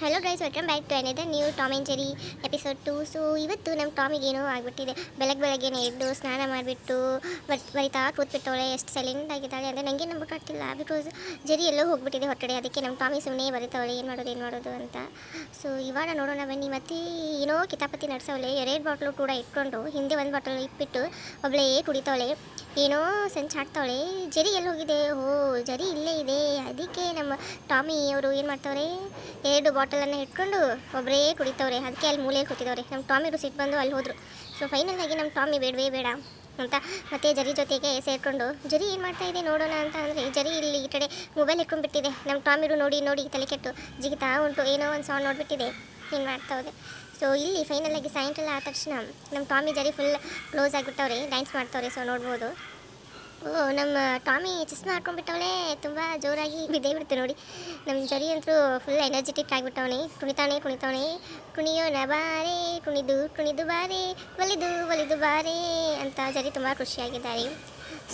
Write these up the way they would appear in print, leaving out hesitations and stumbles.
Hello guys, welcome back to another new Tom and Jerry episode 2. So ಇವತ್ತು ನಮ್ಮ ಟಾಮಿಗೆ ಏನೋ ಆಗಿಬಿಟ್ಟಿದೆ. ಬೆಳಗ್ಗೆನೇ ಎದ್ದು ಸ್ನಾನ ಮಾಡಿಬಿಟ್ಟು ಬರಿತಾ ಕೂತ್ಬಿಟ್ಟವಳೆ. ಎಷ್ಟು ಸೈಲೆಂಟ್ ಆಗಿದ್ದಾಳೆ ಅಂದರೆ ನನಗೆ ನಂಬಕ್ಕಾಗ್ತಿಲ್ಲ. ಬಿಕಾಸ್ ಜೆರಿ ಎಲ್ಲೋ ಹೋಗ್ಬಿಟ್ಟಿದೆ ಹೊರಗಡೆ. ಅದಕ್ಕೆ ನಮ್ಮ ಟಾಮಿ ಸುಮ್ಮನೆ ಬರಿತಾವಳೆ ಏನು ಮಾಡೋದು ಅಂತ. ಸೊ ಇವಾಗ ನೋಡೋಣ ಬನ್ನಿ. ಮತ್ತೆ ಏನೋ ಕಿತಾಪತಿ ನಡೆಸವಳೆ. 2 ಬಾಟ್ಲು ಕೂಡ ಇಟ್ಕೊಂಡು ಹಿಂದೆ 1 ಬಾಟಲ್ ಇಟ್ಬಿಟ್ಟು ಒಬ್ಬಳೇ ಕುಡಿತಾವಳೆ. ಏನೋ ಸಂಚು ಹಾಕ್ತಾವಳೆ. ಜೆರಿ ಎಲ್ಲಿ ಹೋಗಿದೆ? ಜೆರಿ ಇಲ್ಲೇ ಇದೆ. ಅದಕ್ಕೆ ನಮ್ಮ ಟಾಮಿ ಅವರು ಏನು ಮಾಡ್ತಾವ್ರೆ, 2 ಬಾಟಲನ್ನು ಇಟ್ಕೊಂಡು ಒಬ್ಬರೇ ಕುಡಿತವ್ರೆ. ಅದಕ್ಕೆ ಅಲ್ಲಿ ಮೂಲೆಯಲ್ಲಿ ಕೂತಿದ್ದವ್ರೆ. ನಮ್ಮ ಟಾಮಿರು ಸಿಟ್ಟು ಬಂದು ಅಲ್ಲಿ ಹೋದರು. ಸೊ ಫೈನಲಾಗಿ ನಮ್ಮ ಟಾಮಿ ಬೇಡ ಅಂತ ಮತ್ತೆ ಜರಿ ಜೊತೆಗೆ ಸೇರಿಕೊಂಡು ಜರಿ ಏನು ಮಾಡ್ತಾ ಇದೆ ನೋಡೋಣ ಅಂತ ಅಂದರೆ, ಜರಿ ಇಲ್ಲಿ ಈ ಕಡೆ ಮೊಬೈಲ್ ಇಟ್ಕೊಂಡ್ಬಿಟ್ಟಿದೆ. ನಮ್ಮ ಟಾಮಿರು ನೋಡಿ ತಲೆ ಕೆಟ್ಟು ಜಿಗಿತಾ ಉಂಟು. ಏನೋ ಒಂದು ಸಾಂಗ್ ನೋಡಿಬಿಟ್ಟಿದೆ, ಹಿಂಗೆ ಮಾಡ್ತಾ ಹೋದೆ. ಸೊ ಇಲ್ಲಿ ಫೈನಲಾಗಿ ಸಾಯಂಕಾಲ ಆದ ತಕ್ಷಣ ನಮ್ಮ ಟಾಮಿ ಜರಿ ಫುಲ್ ಕ್ಲೋಸ್ ಆಗಿಬಿಟ್ಟವ್ರೆ, ಡ್ಯಾನ್ಸ್ ಮಾಡ್ತವ್ರೆ. ಸೊ ನೋಡ್ಬೋದು. ನಮ್ಮ ಟಾಮಿ ಚಸ್ಮಾ ಹಾಕ್ಕೊಂಡ್ಬಿಟ್ಟವಳೆ, ತುಂಬ ಜೋರಾಗಿ ಬಿದ್ದೇ ಬಿಡ್ತು ನೋಡಿ. ನಮ್ಮ ಜರಿ ಅಂತೂ ಫುಲ್ ಎನರ್ಜೆಟಿಕ್ ಆಗಿಬಿಟ್ಟವನೆ. ಕುಣಿತಾವಣೆ ಕುಣಿಯೋಣ ಬಾರೆ, ಕುಣಿದು ಬಾರೆ, ಒಲಿದು ಬಾರೆ ಅಂತ ಜರಿ ತುಂಬ ಖುಷಿಯಾಗಿದ್ದಾರೆ.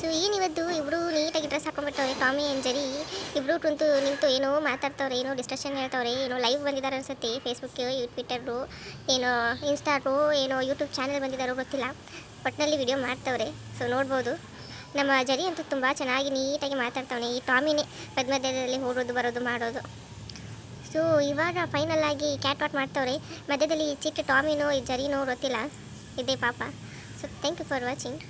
ಸೊ ಏನಿವತ್ತು ಇಬ್ಬರು ನೀಟಾಗಿ ಡ್ರೆಸ್ ಹಾಕೊಂಡ್ಬಿಟ್ಟವ್ರೆ. ಟಾಮಿ ಆ್ಯಂಡ್ ಜರಿ ಇಬ್ಬರು ನಿಂತು ಏನೋ ಮಾತಾಡ್ತವ್ರೆ, ಏನೋ ಡಿಸ್ಕಷನ್ ಹೇಳ್ತವ್ರೆ. ಏನೋ ಲೈವ್ ಬಂದಿದ್ದಾರೆ ಅನ್ಸುತ್ತೆ. ಫೇಸ್ಬುಕ್, ಟ್ವಿಟ್ಟರು, ಏನೋ ಇನ್ಸ್ಟಾರು, ಏನೋ ಯೂಟ್ಯೂಬ್ ಚಾನಲ್ ಬಂದಿದ್ದಾರೋ ಗೊತ್ತಿಲ್ಲ. ಒಟ್ಟಿನಲ್ಲಿ ವಿಡಿಯೋ ಮಾಡ್ತವ್ರೆ. ಸೊ ನೋಡ್ಬೋದು. ನಮ್ಮ ಜರಿ ಅಂತೂ ತುಂಬ ಚೆನ್ನಾಗಿ ನೀಟಾಗಿ ಮಾತಾಡ್ತಾವನೆ. ಈ ಟಾಮಿನೇ ಮಧ್ಯದಲ್ಲಿ ಹೋಗೋದು ಬರೋದು ಮಾಡೋದು. ಸೊ ಇವಾಗ ಫೈನಲ್ ಆಗಿ ಕ್ಯಾಟ್ ವಾಟ್ ಮಾಡ್ತವ್ರೆ. ಮಧ್ಯದಲ್ಲಿ ಚಿಟ್ಟ ಟಾಮಿನೋ ಜರಿನೋ ಗೊತ್ತಿಲ್ಲ, ಇದೇ ಪಾಪ. So thank you for watching.